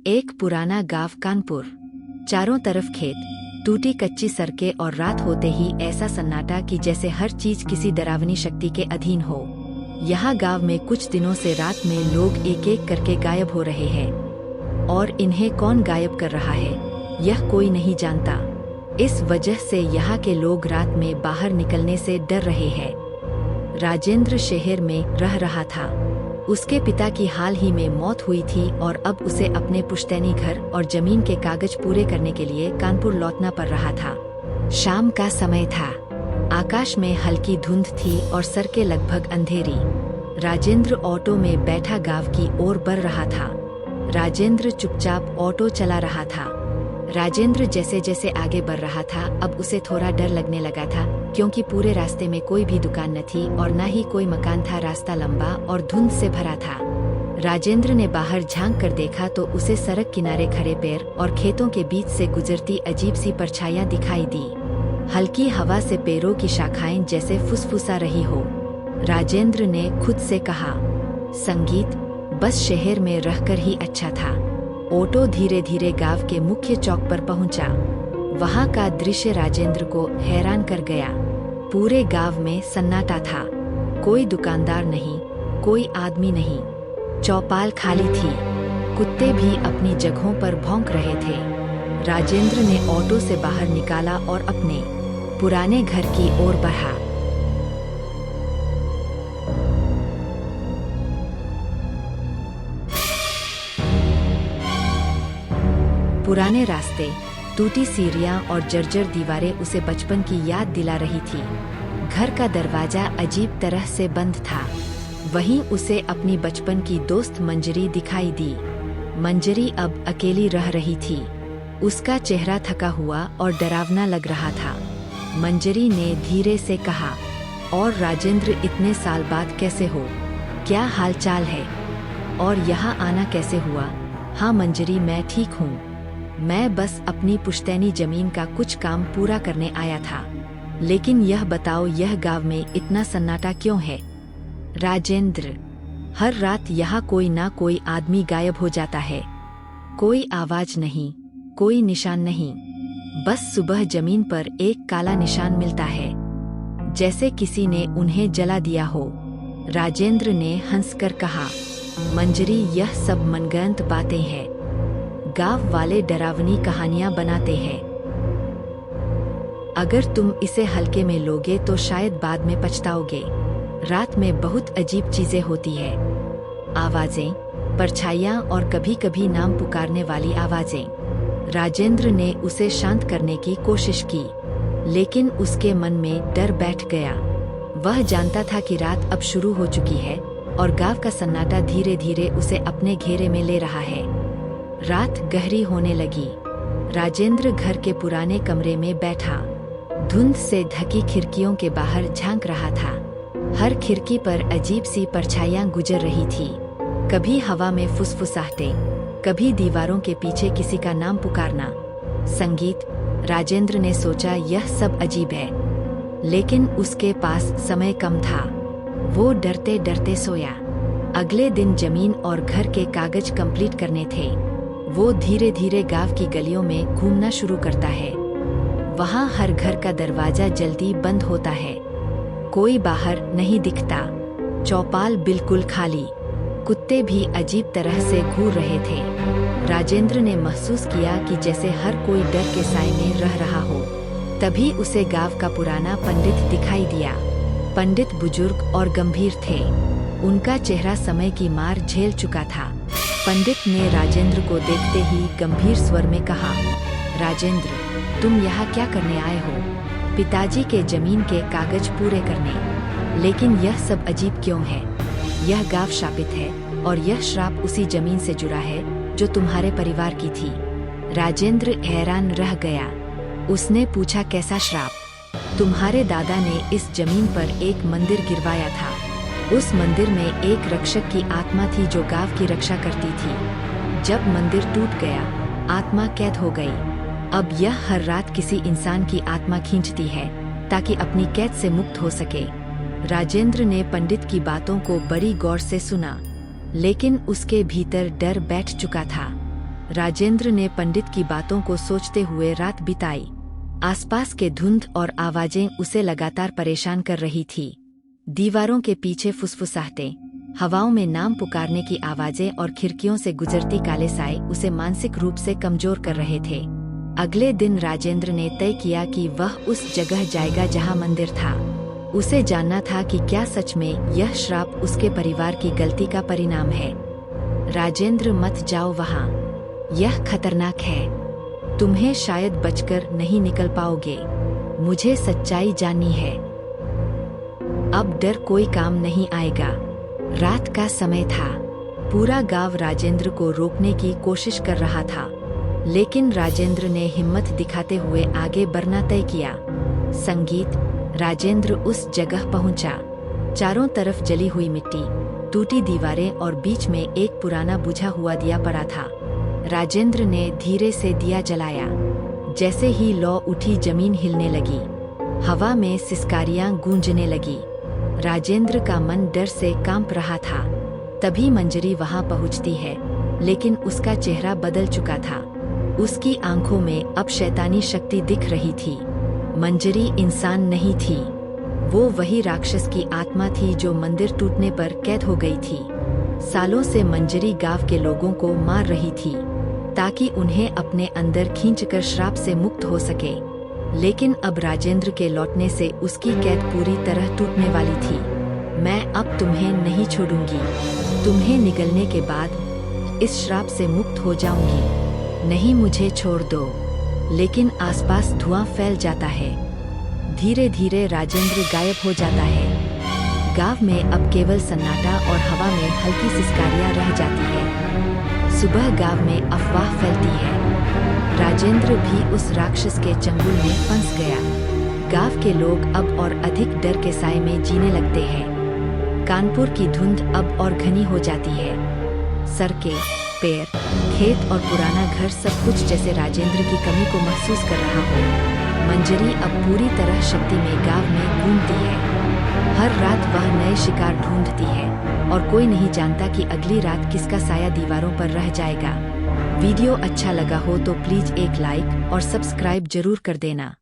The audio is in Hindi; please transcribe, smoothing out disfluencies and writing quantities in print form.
एक पुराना गांव कानपुर। चारों तरफ खेत, टूटी कच्ची सड़कें और रात होते ही ऐसा सन्नाटा कि जैसे हर चीज किसी डरावनी शक्ति के अधीन हो। यहाँ गांव में कुछ दिनों से रात में लोग एक एक करके गायब हो रहे हैं और इन्हें कौन गायब कर रहा है यह कोई नहीं जानता। इस वजह से यहाँ के लोग रात में बाहर निकलने से डर रहे हैं। राजेंद्र शहर में रह रहा था। उसके पिता की हाल ही में मौत हुई थी और अब उसे अपने पुश्तैनी घर और जमीन के कागज पूरे करने के लिए कानपुर लौटना पड़ रहा था। शाम का समय था। आकाश में हल्की धुंध थी और सड़कें लगभग अंधेरी। राजेंद्र ऑटो में बैठा गांव की ओर बढ़ रहा था। राजेंद्र चुपचाप ऑटो चला रहा था। राजेंद्र जैसे जैसे आगे बढ़ रहा था अब उसे थोड़ा डर लगने लगा था, क्योंकि पूरे रास्ते में कोई भी दुकान न थी और न ही कोई मकान था। रास्ता लंबा और धुंध से भरा था। राजेंद्र ने बाहर झांक कर देखा तो उसे सड़क किनारे खड़े पेड़ और खेतों के बीच से गुजरती अजीब सी परछाइयां दिखाई दी। हल्की हवा से पेड़ों की शाखाएं जैसे फुसफुसा रही हो। राजेंद्र ने खुद से कहा, संगीत, बस शहर में रहकर ही अच्छा था। ऑटो धीरे धीरे गांव के मुख्य चौक पर पहुंचा। वहां का दृश्य राजेंद्र को हैरान कर गया। पूरे गांव में सन्नाटा था। कोई दुकानदार नहीं, कोई आदमी नहीं। चौपाल खाली थी। कुत्ते भी अपनी जगहों पर भौंक रहे थे। राजेंद्र ने ऑटो से बाहर निकाला और अपने पुराने घर की ओर बढ़ा। पुराने रास्ते, टूटी सीढ़ियां और जर्जर दीवारें उसे बचपन की याद दिला रही थी। घर का दरवाजा अजीब तरह से बंद था। वहीं उसे अपनी बचपन की दोस्त मंजरी दिखाई दी। मंजरी अब अकेली रह रही थी। उसका चेहरा थका हुआ और डरावना लग रहा था। मंजरी ने धीरे से कहा, और राजेंद्र, इतने साल बाद कैसे हो? क्या हालचाल है? और यहाँ आना कैसे हुआ? हाँ मंजरी, मैं ठीक हूँ। मैं बस अपनी पुश्तैनी जमीन का कुछ काम पूरा करने आया था। लेकिन यह बताओ, यह गांव में इतना सन्नाटा क्यों है? राजेंद्र, हर रात यहाँ कोई ना कोई आदमी गायब हो जाता है। कोई आवाज नहीं, कोई निशान नहीं। बस सुबह जमीन पर एक काला निशान मिलता है, जैसे किसी ने उन्हें जला दिया हो। राजेंद्र ने हंसकर कहा, मंजरी, यह सब मनगढ़ंत बातें हैं। गांव वाले डरावनी कहानियां बनाते हैं। अगर तुम इसे हल्के में लोगे तो शायद बाद में पछताओगे। रात में बहुत अजीब चीजें होती है। आवाजें, परछाइयां और कभी कभी नाम पुकारने वाली आवाजें। राजेंद्र ने उसे शांत करने की कोशिश की, लेकिन उसके मन में डर बैठ गया। वह जानता था कि रात अब शुरू हो चुकी है और गांव का सन्नाटा धीरे धीरे उसे अपने घेरे में ले रहा है। रात गहरी होने लगी। राजेंद्र घर के पुराने कमरे में बैठा, धुंध से ढकी खिड़कियों के बाहर झांक रहा था। हर खिड़की पर अजीब सी परछाइयां गुजर रही थी। कभी हवा में फुसफुसाहटें, कभी दीवारों के पीछे किसी का नाम पुकारना। संगीत, राजेंद्र ने सोचा, यह सब अजीब है, लेकिन उसके पास समय कम था। वो डरते डरते सोया। अगले दिन जमीन और घर के कागज कंप्लीट करने थे। वो धीरे धीरे गांव की गलियों में घूमना शुरू करता है। वहाँ हर घर का दरवाजा जल्दी बंद होता है। कोई बाहर नहीं दिखता। चौपाल बिल्कुल खाली। कुत्ते भी अजीब तरह से घूर रहे थे। राजेंद्र ने महसूस किया कि जैसे हर कोई डर के साए में रह रहा हो। तभी उसे गांव का पुराना पंडित दिखाई दिया। पंडित बुजुर्ग और गंभीर थे। उनका चेहरा समय की मार झेल चुका था। पंडित ने राजेंद्र को देखते ही गंभीर स्वर में कहा, राजेंद्र, तुम यहाँ क्या करने आए हो? पिताजी के जमीन के कागज पूरे करने। लेकिन यह सब अजीब क्यों है? यह गांव शापित है और यह श्राप उसी जमीन से जुड़ा है जो तुम्हारे परिवार की थी। राजेंद्र हैरान रह गया। उसने पूछा, कैसा श्राप? तुम्हारे दादा ने इस जमीन पर एक मंदिर गिरवाया था। उस मंदिर में एक रक्षक की आत्मा थी जो गांव की रक्षा करती थी। जब मंदिर टूट गया, आत्मा कैद हो गई। अब यह हर रात किसी इंसान की आत्मा खींचती है ताकि अपनी कैद से मुक्त हो सके। राजेंद्र ने पंडित की बातों को बड़ी गौर से सुना, लेकिन उसके भीतर डर बैठ चुका था। राजेंद्र ने पंडित की बातों को सोचते हुए रात बिताई। आसपास के धुंध और आवाजें उसे लगातार परेशान कर रही थी। दीवारों के पीछे फुसफुसाहटें, हवाओं में नाम पुकारने की आवाजें और खिड़कियों से गुजरती काले साए उसे मानसिक रूप से कमजोर कर रहे थे। अगले दिन राजेंद्र ने तय किया कि वह उस जगह जाएगा जहां मंदिर था। उसे जानना था कि क्या सच में यह श्राप उसके परिवार की गलती का परिणाम है। राजेंद्र, मत जाओ वहां, यह खतरनाक है। तुम्हें शायद बचकर नहीं निकल पाओगे। मुझे सच्चाई जाननी है। अब डर कोई काम नहीं आएगा। रात का समय था। पूरा गांव राजेंद्र को रोकने की कोशिश कर रहा था, लेकिन राजेंद्र ने हिम्मत दिखाते हुए आगे बढ़ना तय किया। संगीत। राजेंद्र उस जगह पहुंचा। चारों तरफ जली हुई मिट्टी, टूटी दीवारें और बीच में एक पुराना बुझा हुआ दिया पड़ा था। राजेंद्र ने धीरे से दिया जलाया। जैसे ही लौ उठी, जमीन हिलने लगी, हवा में सिसकारियां गूंजने लगी। राजेंद्र का मन डर से कांप रहा था। तभी मंजरी वहां पहुंचती है, लेकिन उसका चेहरा बदल चुका था। उसकी आंखों में अब शैतानी शक्ति दिख रही थी। मंजरी इंसान नहीं थी, वो वही राक्षस की आत्मा थी जो मंदिर टूटने पर कैद हो गई थी। सालों से मंजरी गांव के लोगों को मार रही थी, ताकि उन्हें अपने अंदर खींचकर श्राप से मुक्त हो सके। लेकिन अब राजेंद्र के लौटने से उसकी कैद पूरी तरह टूटने वाली थी। मैं अब तुम्हें नहीं छोड़ूंगी। तुम्हें निगलने के बाद इस श्राप से मुक्त हो जाऊंगी। नहीं, मुझे छोड़ दो। लेकिन आसपास धुआं फैल जाता है। धीरे धीरे राजेंद्र गायब हो जाता है। गांव में अब केवल सन्नाटा और हवा में हल्की सिसकारियां रह जाती है। सुबह गांव में अफवाह फैलती है। राजेंद्र भी उस राक्षस के चंगुल में फंस गया। गांव के लोग अब और अधिक डर के साए में जीने लगते हैं। कानपुर की धुंध अब और घनी हो जाती है। सड़कें, पेड़, खेत और पुराना घर सब कुछ जैसे राजेंद्र की कमी को महसूस कर रहा हो। मंजरी अब पूरी तरह शक्ति में गांव में घूमती है। हर रात वह नए शिकार ढूंढती है, और कोई नहीं जानता कि अगली रात किसका साया दीवारों पर रह जाएगा। वीडियो अच्छा लगा हो तो प्लीज एक लाइक और सब्सक्राइब जरूर कर देना।